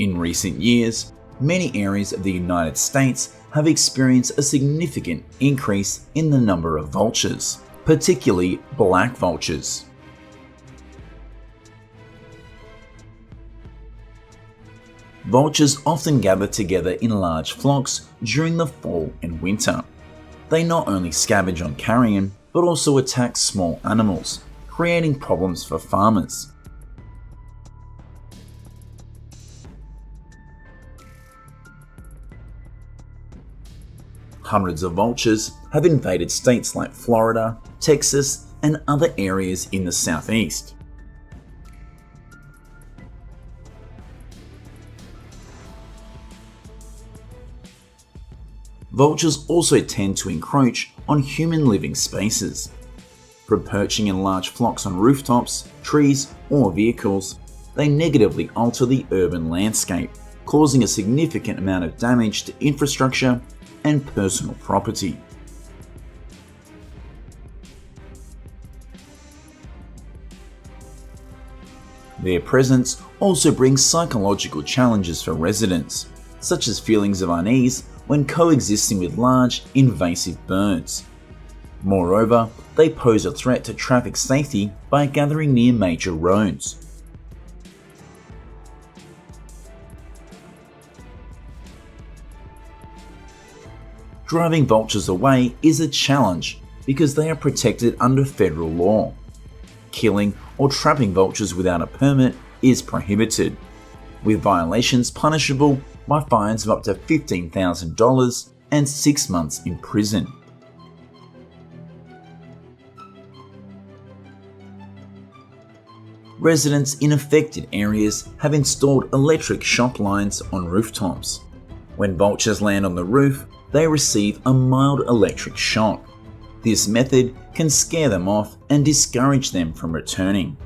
In recent years, many areas of the United States have experienced a significant increase in the number of vultures, particularly black vultures. Vultures often gather together in large flocks during the fall and winter. They not only scavenge on carrion, but also attack small animals, creating problems for farmers. Hundreds of vultures have invaded states like Florida, Texas, and other areas in the southeast. Vultures also tend to encroach on human living spaces. From perching in large flocks on rooftops, trees, or vehicles, they negatively alter the urban landscape, causing a significant amount of damage to infrastructure and personal property. Their presence also brings psychological challenges for residents, such as feelings of unease when coexisting with large, invasive birds. Moreover, they pose a threat to traffic safety by gathering near major roads. Driving vultures away is a challenge because they are protected under federal law. Killing or trapping vultures without a permit is prohibited, with violations punishable by fines of up to $15,000 and 6 months in prison. Residents in affected areas have installed electric shock lines on rooftops. When vultures land on the roof, they receive a mild electric shock. This method can scare them off and discourage them from returning.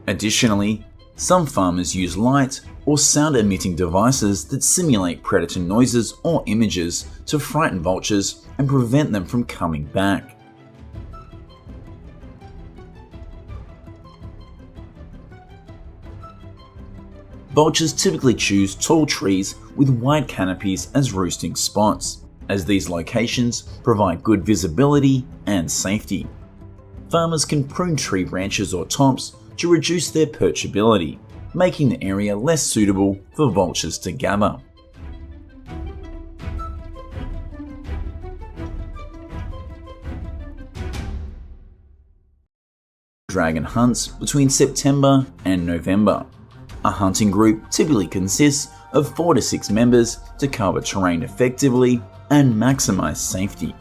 Additionally, some farmers use light or sound-emitting devices that simulate predator noises or images to frighten vultures and prevent them from coming back. Vultures typically choose tall trees with wide canopies as roosting spots, as these locations provide good visibility and safety. Farmers can prune tree branches or tops to reduce their perchability, making the area less suitable for vultures to gather. Dragon hunts between September and November. A hunting group typically consists of 4 to 6 members to cover terrain effectively and maximize safety.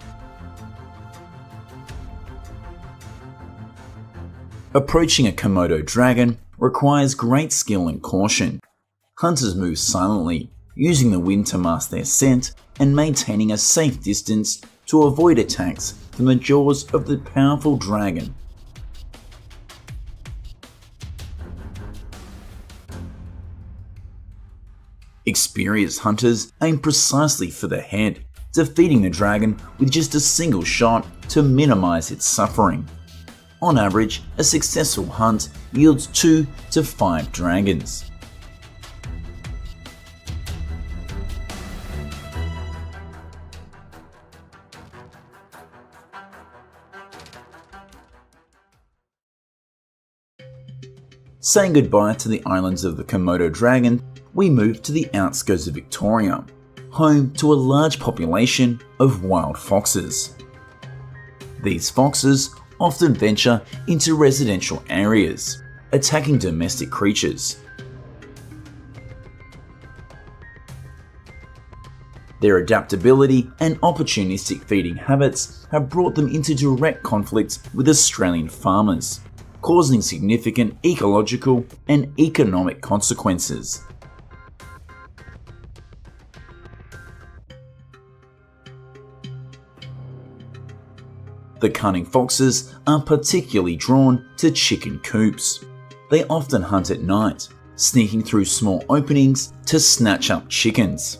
Approaching a Komodo dragon requires great skill and caution. Hunters move silently, using the wind to mask their scent and maintaining a safe distance to avoid attacks from the jaws of the powerful dragon. Experienced hunters aim precisely for the head, defeating the dragon with just a single shot to minimize its suffering. On average, a successful hunt yields 2 to 5 dragons. Saying goodbye to the islands of the Komodo dragon, we move to the outskirts of Victoria, home to a large population of wild foxes. These foxes often venture into residential areas, attacking domestic creatures. Their adaptability and opportunistic feeding habits have brought them into direct conflict with Australian farmers, causing significant ecological and economic consequences. The cunning foxes are particularly drawn to chicken coops. They often hunt at night, sneaking through small openings to snatch up chickens.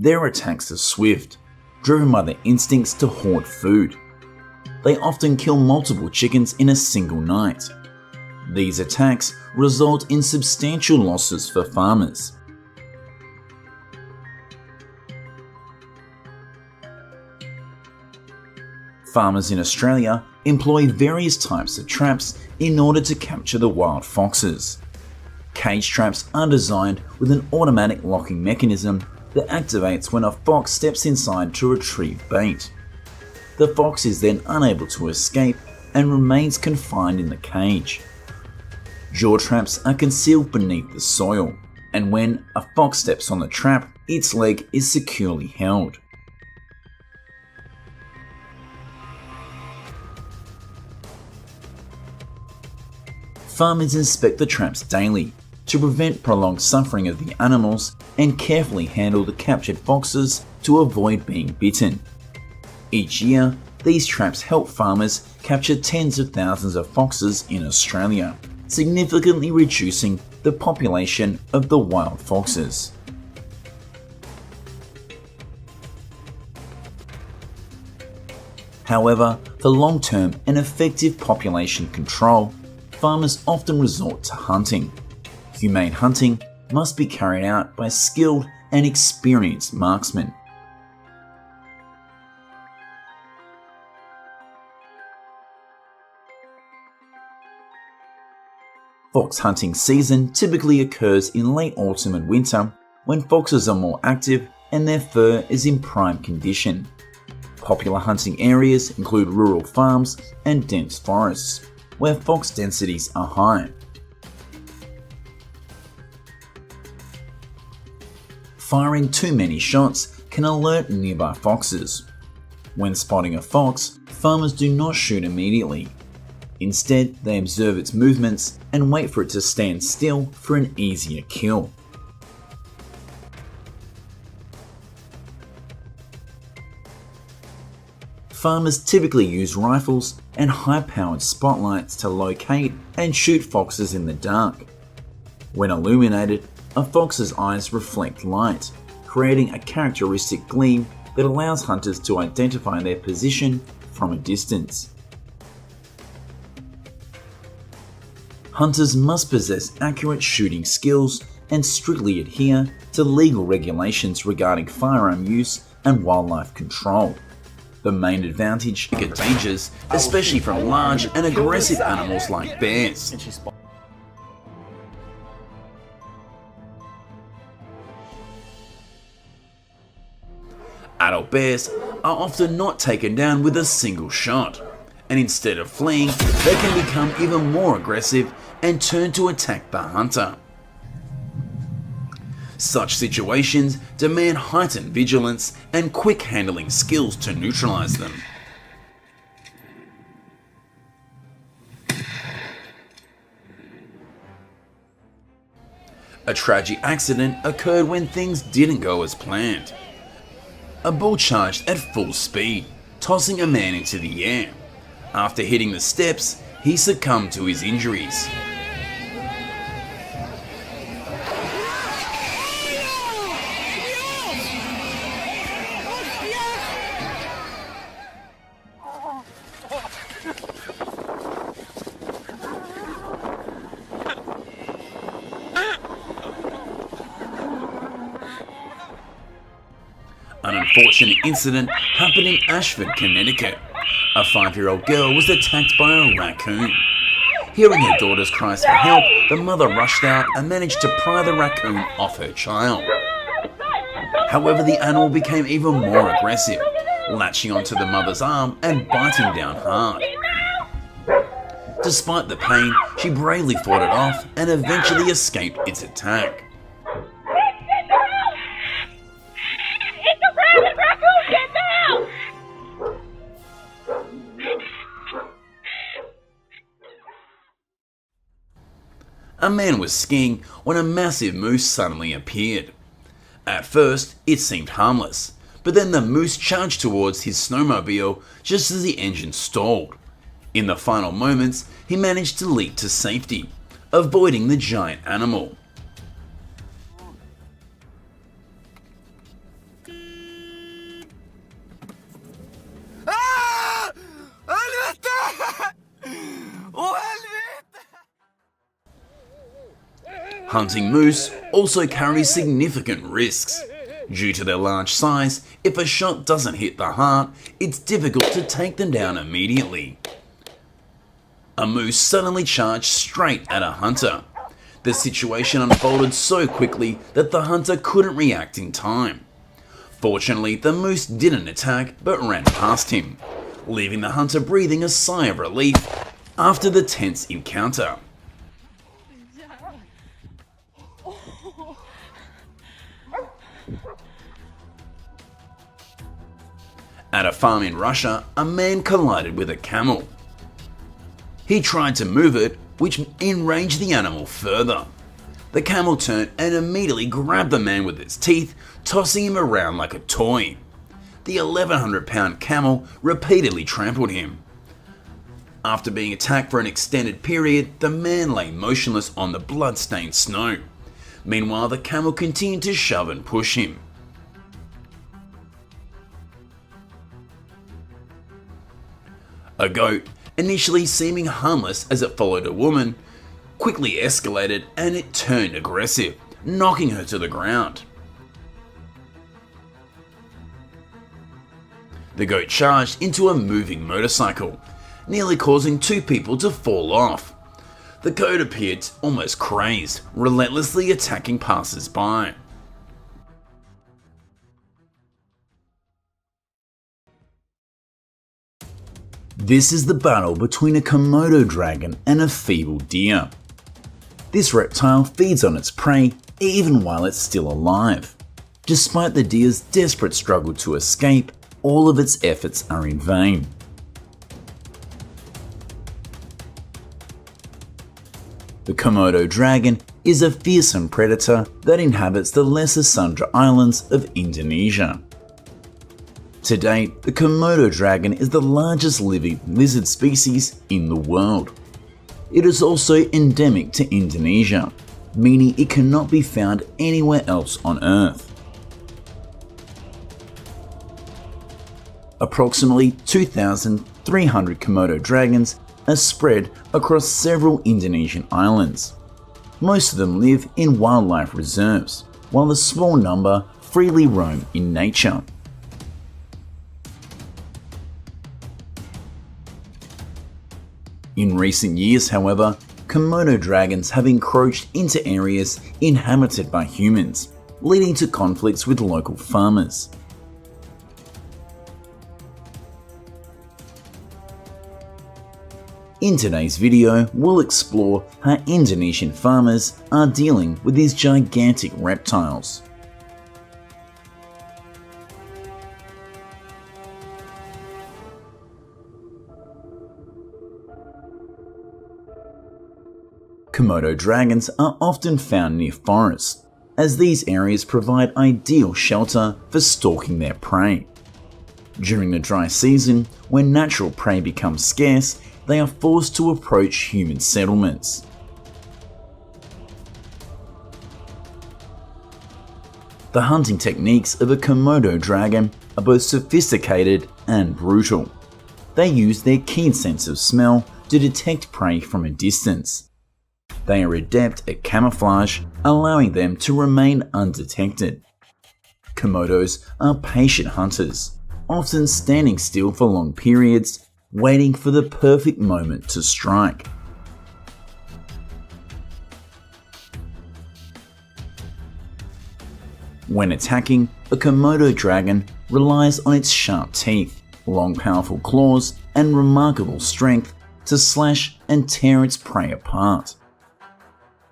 Their attacks are swift, driven by their instincts to hoard food. They often kill multiple chickens in a single night. These attacks result in substantial losses for farmers. Farmers in Australia employ various types of traps in order to capture the wild foxes. Cage traps are designed with an automatic locking mechanism that activates when a fox steps inside to retrieve bait. The fox is then unable to escape and remains confined in the cage. Jaw traps are concealed beneath the soil, and when a fox steps on the trap, its leg is securely held. Farmers inspect the traps daily to prevent prolonged suffering of the animals and carefully handle the captured foxes to avoid being bitten. Each year, these traps help farmers capture tens of thousands of foxes in Australia, significantly reducing the population of the wild foxes. However, for long-term and effective population control, farmers often resort to hunting. Humane hunting must be carried out by skilled and experienced marksmen. Fox hunting season typically occurs in late autumn and winter when foxes are more active and their fur is in prime condition. Popular hunting areas include rural farms and dense forests, where fox densities are high. Firing too many shots can alert nearby foxes. When spotting a fox, farmers do not shoot immediately. Instead, they observe its movements and wait for it to stand still for an easier kill. Farmers typically use rifles and high-powered spotlights to locate and shoot foxes in the dark. When illuminated, a fox's eyes reflect light, creating a characteristic gleam that allows hunters to identify their position from a distance. Hunters must possess accurate shooting skills and strictly adhere to legal regulations regarding firearm use and wildlife control. The main advantage is dangers, especially from large and aggressive animals like bears. Adult bears are often not taken down with a single shot, and instead of fleeing, they can become even more aggressive and turn to attack the hunter. Such situations demand heightened vigilance and quick handling skills to neutralize them. A tragic accident occurred when things didn't go as planned. A bull charged at full speed, tossing a man into the air. After hitting the steps, he succumbed to his injuries. An unfortunate incident happened in Ashford, Connecticut. A 5-year-old girl was attacked by a raccoon. Hearing her daughter's cries for help, the mother rushed out and managed to pry the raccoon off her child. However, the animal became even more aggressive, latching onto the mother's arm and biting down hard. Despite the pain, she bravely fought it off and eventually escaped its attack. A man was skiing when a massive moose suddenly appeared. At first, it seemed harmless, but then the moose charged towards his snowmobile just as the engine stalled. In the final moments, he managed to leap to safety, avoiding the giant animal. Hunting moose also carries significant risks. Due to their large size, if a shot doesn't hit the heart, it's difficult to take them down immediately. A moose suddenly charged straight at a hunter. The situation unfolded so quickly that the hunter couldn't react in time. Fortunately, the moose didn't attack but ran past him, leaving the hunter breathing a sigh of relief after the tense encounter. At a farm in Russia, a man collided with a camel. He tried to move it, which enraged the animal further. The camel turned and immediately grabbed the man with its teeth, tossing him around like a toy. The 1,100-pound camel repeatedly trampled him. After being attacked for an extended period, the man lay motionless on the blood-stained snow. Meanwhile, the camel continued to shove and push him. A goat, initially seeming harmless as it followed a woman, quickly escalated and it turned aggressive, knocking her to the ground. The goat charged into a moving motorcycle, nearly causing two people to fall off. The goat appeared almost crazed, relentlessly attacking passers-by. This is the battle between a Komodo dragon and a feeble deer. This reptile feeds on its prey even while it's still alive. Despite the deer's desperate struggle to escape, all of its efforts are in vain. The Komodo dragon is a fearsome predator that inhabits the Lesser Sunda Islands of Indonesia. To date, the Komodo dragon is the largest living lizard species in the world. It is also endemic to Indonesia, meaning it cannot be found anywhere else on Earth. Approximately 2,300 Komodo dragons are spread across several Indonesian islands. Most of them live in wildlife reserves, while a small number freely roam in nature. In recent years, however, Komodo dragons have encroached into areas inhabited by humans, leading to conflicts with local farmers. In today's video, we'll explore how Indonesian farmers are dealing with these gigantic reptiles. Komodo dragons are often found near forests, as these areas provide ideal shelter for stalking their prey. During the dry season, when natural prey becomes scarce, they are forced to approach human settlements. The hunting techniques of a Komodo dragon are both sophisticated and brutal. They use their keen sense of smell to detect prey from a distance. They are adept at camouflage, allowing them to remain undetected. Komodos are patient hunters, often standing still for long periods, waiting for the perfect moment to strike. When attacking, a Komodo dragon relies on its sharp teeth, long powerful claws, and remarkable strength to slash and tear its prey apart.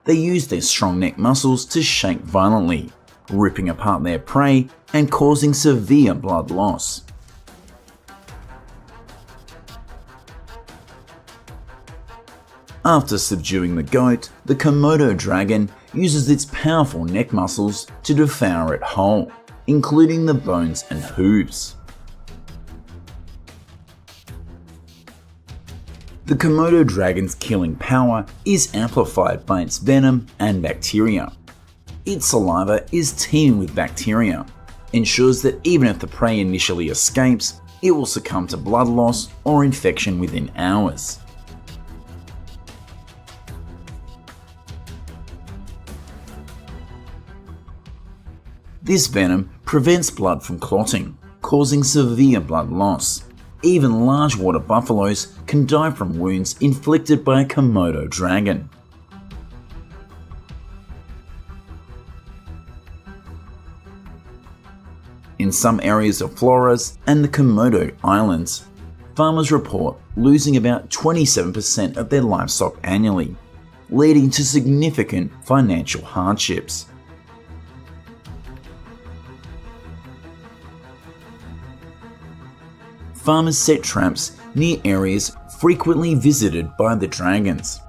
They use their strong neck muscles to shake violently, ripping apart their prey and causing severe blood loss. After subduing the goat, the Komodo dragon uses its powerful neck muscles to devour it whole, including the bones and hooves. The Komodo dragon's killing power is amplified by its venom and bacteria. Its saliva is teeming with bacteria, ensures that even if the prey initially escapes, it will succumb to blood loss or infection within hours. This venom prevents blood from clotting, causing severe blood loss. Even large water buffaloes can die from wounds inflicted by a Komodo dragon. In some areas of Flores and the Komodo Islands, farmers report losing about 27% of their livestock annually, leading to significant financial hardships. Farmers set traps near areas frequently visited by the dragons.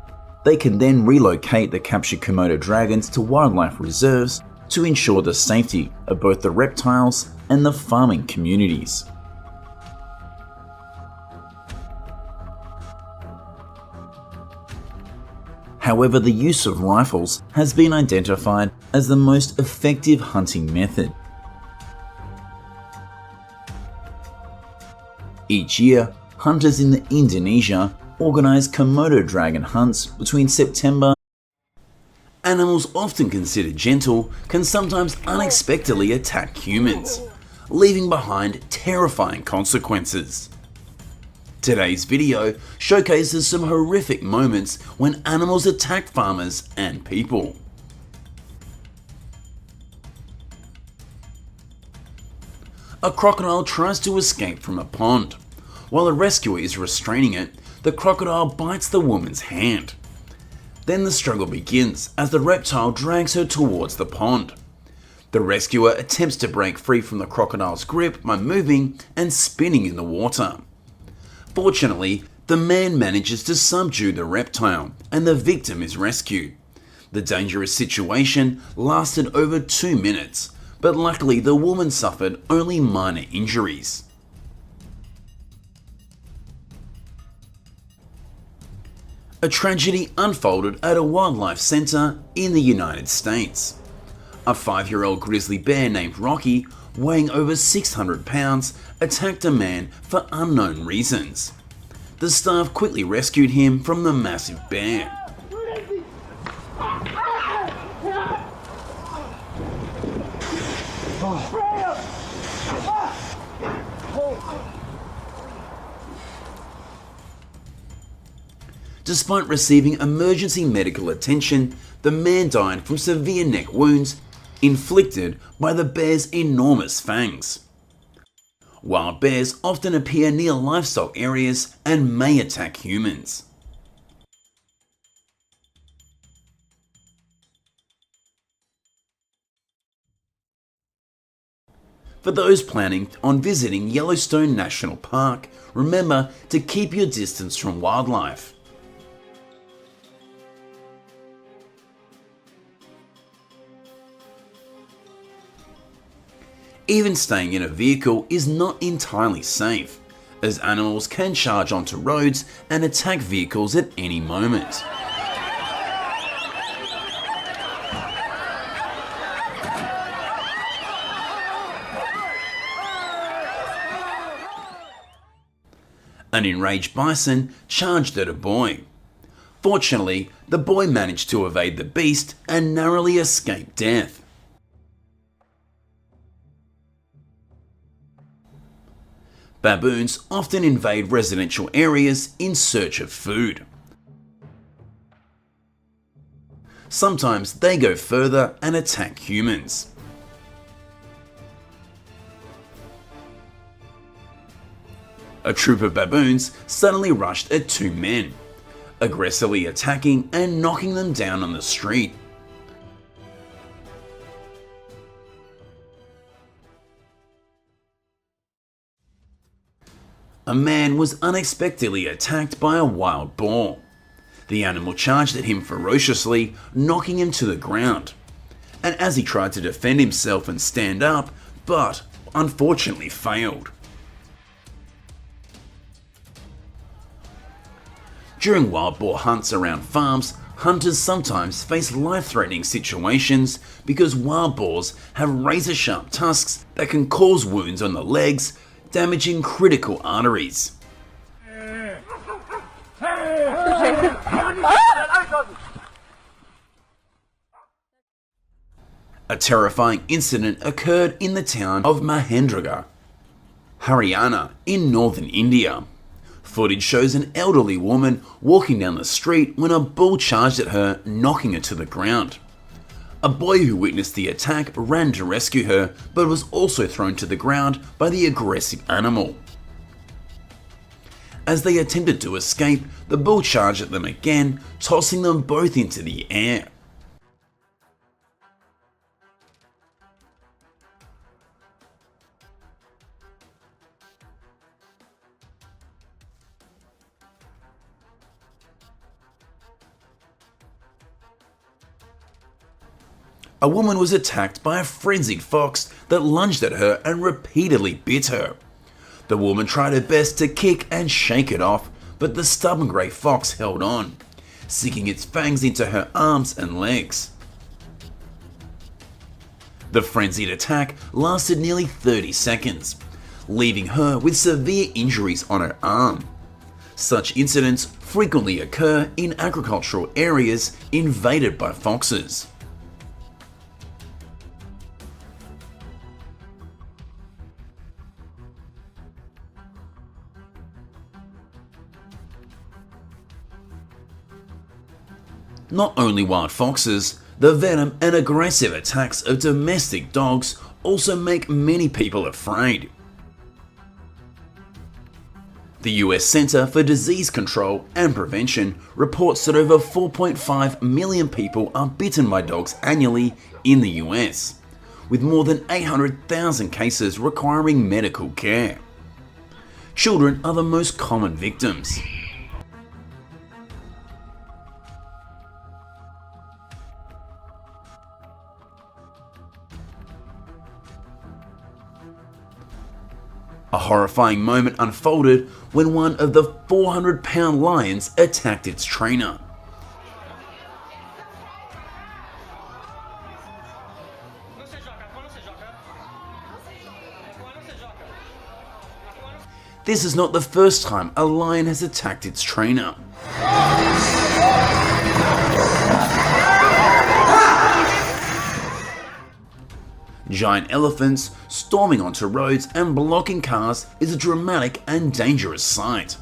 They can then relocate the captured Komodo dragons to wildlife reserves to ensure the safety of both the reptiles and the farming communities. However, the use of rifles has been identified as the most effective hunting method. Each year, hunters in Indonesia organize Komodo dragon hunts between September. Animals often considered gentle can sometimes unexpectedly attack humans, leaving behind terrifying consequences. Today's video showcases some horrific moments when animals attack farmers and people. A crocodile tries to escape from a pond. While a rescuer is restraining it, the crocodile bites the woman's hand. Then the struggle begins as the reptile drags her towards the pond. The rescuer attempts to break free from the crocodile's grip by moving and spinning in the water. Fortunately, the man manages to subdue the reptile and the victim is rescued. The dangerous situation lasted over 2 minutes, but luckily the woman suffered only minor injuries. A tragedy unfolded at a wildlife center in the United States. A 5-year-old grizzly bear named Rocky, weighing over 600 pounds, attacked a man for unknown reasons. The staff quickly rescued him from the massive bear. Despite receiving emergency medical attention, the man died from severe neck wounds inflicted by the bear's enormous fangs. Wild bears often appear near livestock areas and may attack humans. For those planning on visiting Yellowstone National Park, remember to keep your distance from wildlife. Even staying in a vehicle is not entirely safe, as animals can charge onto roads and attack vehicles at any moment. An enraged bison charged at a boy. Fortunately, the boy managed to evade the beast and narrowly escape death. Baboons often invade residential areas in search of food. Sometimes they go further and attack humans. A troop of baboons suddenly rushed at 2 men, aggressively attacking and knocking them down on the street. A man was unexpectedly attacked by a wild boar. The animal charged at him ferociously, knocking him to the ground. And as he tried to defend himself and stand up, but unfortunately failed. During wild boar hunts around farms, hunters sometimes face life-threatening situations because wild boars have razor-sharp tusks that can cause wounds on the legs, damaging critical arteries. A terrifying incident occurred in the town of Mahendragarh, Haryana, in northern India. Footage shows an elderly woman walking down the street when a bull charged at her, knocking her to the ground. A boy who witnessed the attack ran to rescue her, but was also thrown to the ground by the aggressive animal. As they attempted to escape, the bull charged at them again, tossing them both into the air. A woman was attacked by a frenzied fox that lunged at her and repeatedly bit her. The woman tried her best to kick and shake it off, but the stubborn grey fox held on, sinking its fangs into her arms and legs. The frenzied attack lasted nearly 30 seconds, leaving her with severe injuries on her arm. Such incidents frequently occur in agricultural areas invaded by foxes. Not only wild foxes, the venom and aggressive attacks of domestic dogs also make many people afraid. The US Center for Disease Control and Prevention reports that over 4.5 million people are bitten by dogs annually in the US, with more than 800,000 cases requiring medical care. Children are the most common victims. A horrifying moment unfolded when one of the 400-pound lions attacked its trainer. This is not the first time a lion has attacked its trainer. Giant elephants storming onto roads and blocking cars is a dramatic and dangerous sight,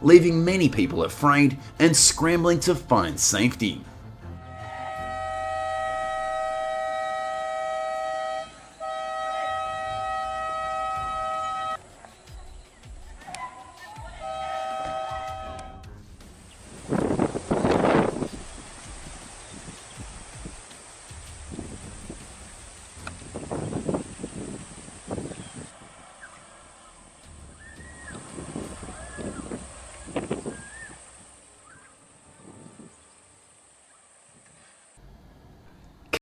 leaving many people afraid and scrambling to find safety.